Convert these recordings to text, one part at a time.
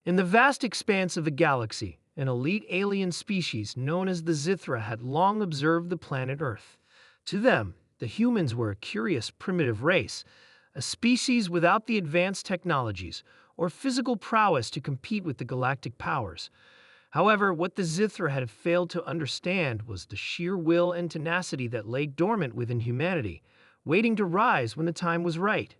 In the vast expanse of the galaxy, an elite alien species known as the Zithra had long observed the planet Earth. To them, the humans were a curious, primitive race, a species without the advanced technologies or physical prowess to compete with the galactic powers. However, what the Zithra had failed to understand was the sheer will and tenacity that lay dormant within humanity, waiting to rise when the time was right.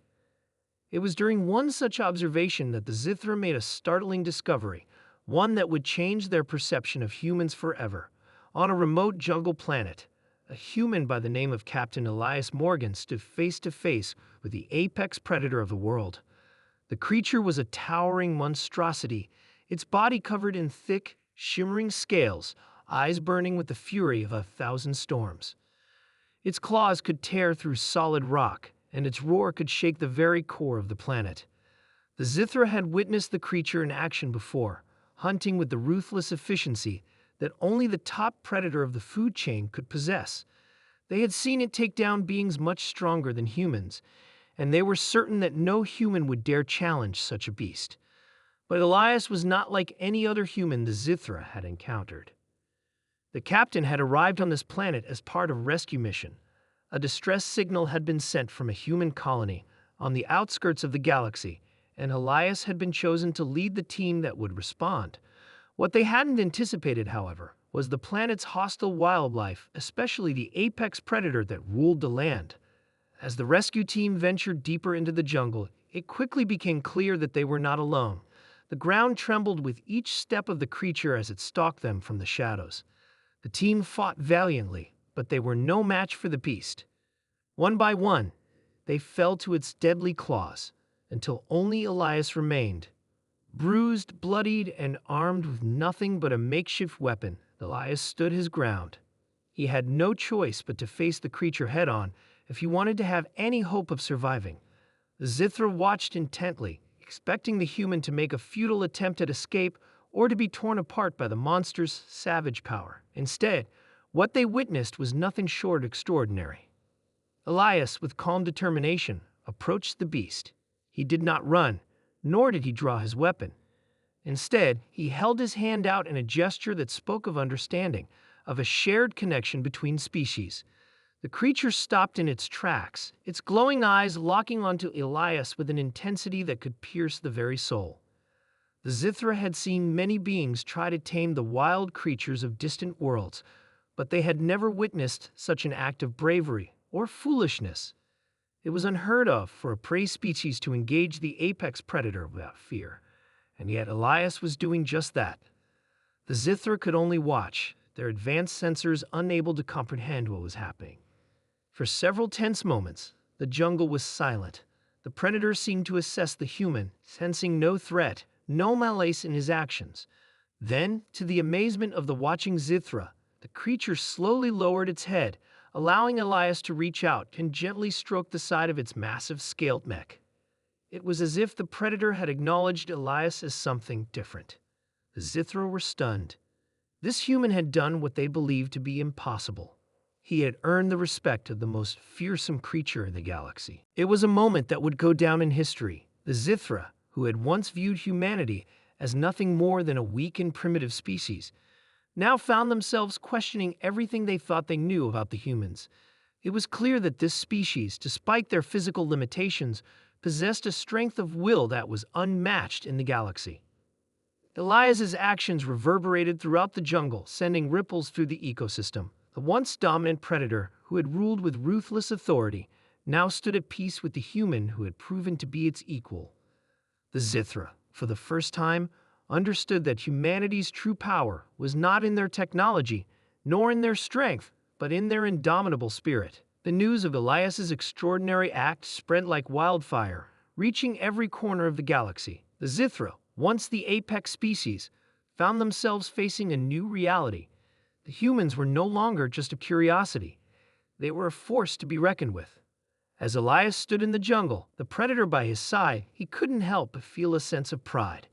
It was during one such observation that the Zithra made a startling discovery, one that would change their perception of humans forever. On a remote jungle planet, a human by the name of Captain Elias Morgan stood face to face with the apex predator of the world. The creature was a towering monstrosity, its body covered in thick, shimmering scales, eyes burning with the fury of 1,000 storms. Its claws could tear through solid rock, and its roar could shake the very core of the planet. The Zithra had witnessed the creature in action before, hunting with the ruthless efficiency that only the top predator of the food chain could possess. They had seen it take down beings much stronger than humans, and they were certain that no human would dare challenge such a beast. But Elias was not like any other human the Zithra had encountered. The captain had arrived on this planet as part of a rescue mission. A distress signal had been sent from a human colony on the outskirts of the galaxy, and Elias had been chosen to lead the team that would respond. What they hadn't anticipated, however, was the planet's hostile wildlife, especially the apex predator that ruled the land. As the rescue team ventured deeper into the jungle, it quickly became clear that they were not alone. The ground trembled with each step of the creature as it stalked them from the shadows. The team fought valiantly, but they were no match for the beast. One by one, they fell to its deadly claws, until only Elias remained. Bruised, bloodied, and armed with nothing but a makeshift weapon, Elias stood his ground. He had no choice but to face the creature head-on if he wanted to have any hope of surviving. The Zithra watched intently, expecting the human to make a futile attempt at escape or to be torn apart by the monster's savage power. Instead, what they witnessed was nothing short of extraordinary. Elias, with calm determination, approached the beast. He did not run, nor did he draw his weapon. Instead, he held his hand out in a gesture that spoke of understanding, of a shared connection between species. The creature stopped in its tracks, its glowing eyes locking onto Elias with an intensity that could pierce the very soul. The Zithra had seen many beings try to tame the wild creatures of distant worlds, but they had never witnessed such an act of bravery or foolishness. It was unheard of for a prey species to engage the apex predator without fear, and yet Elias was doing just that. The Zithra could only watch, their advanced sensors unable to comprehend what was happening. For several tense moments, the jungle was silent. The predator seemed to assess the human, sensing no threat, no malice in his actions. Then, to the amazement of the watching Zithra, the creature slowly lowered its head, allowing Elias to reach out and gently stroke the side of its massive scaled neck. It was as if the predator had acknowledged Elias as something different. The Zithra were stunned. This human had done what they believed to be impossible. He had earned the respect of the most fearsome creature in the galaxy. It was a moment that would go down in history. The Zithra, who had once viewed humanity as nothing more than a weak and primitive species, now found themselves questioning everything they thought they knew about the humans. It was clear that this species, despite their physical limitations, possessed a strength of will that was unmatched in the galaxy. Elias's actions reverberated throughout the jungle, sending ripples through the ecosystem. The once dominant predator, who had ruled with ruthless authority, now stood at peace with the human who had proven to be its equal. The Zithra, for the first time, understood that humanity's true power was not in their technology, nor in their strength, but in their indomitable spirit. The news of Elias's extraordinary act spread like wildfire, reaching every corner of the galaxy. The Zithra, once the apex species, found themselves facing a new reality. The humans were no longer just a curiosity. They were a force to be reckoned with. As Elias stood in the jungle, the predator by his side, he couldn't help but feel a sense of pride.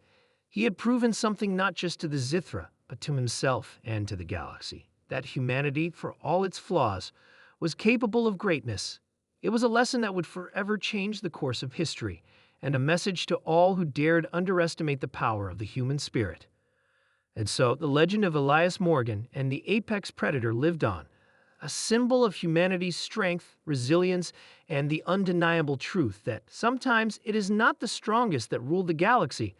He had proven something not just to the Zithra, but to himself and to the galaxy. That humanity, for all its flaws, was capable of greatness. It was a lesson that would forever change the course of history, and a message to all who dared underestimate the power of the human spirit. And so, the legend of Elias Morgan and the apex predator lived on, a symbol of humanity's strength, resilience, and the undeniable truth that sometimes it is not the strongest that rule the galaxy,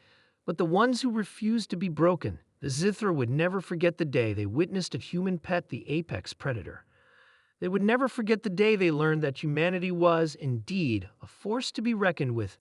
but the ones who refuse to be broken. The Zithra would never forget the day they witnessed a human pet the apex predator. They would never forget the day they learned that humanity was, indeed, a force to be reckoned with.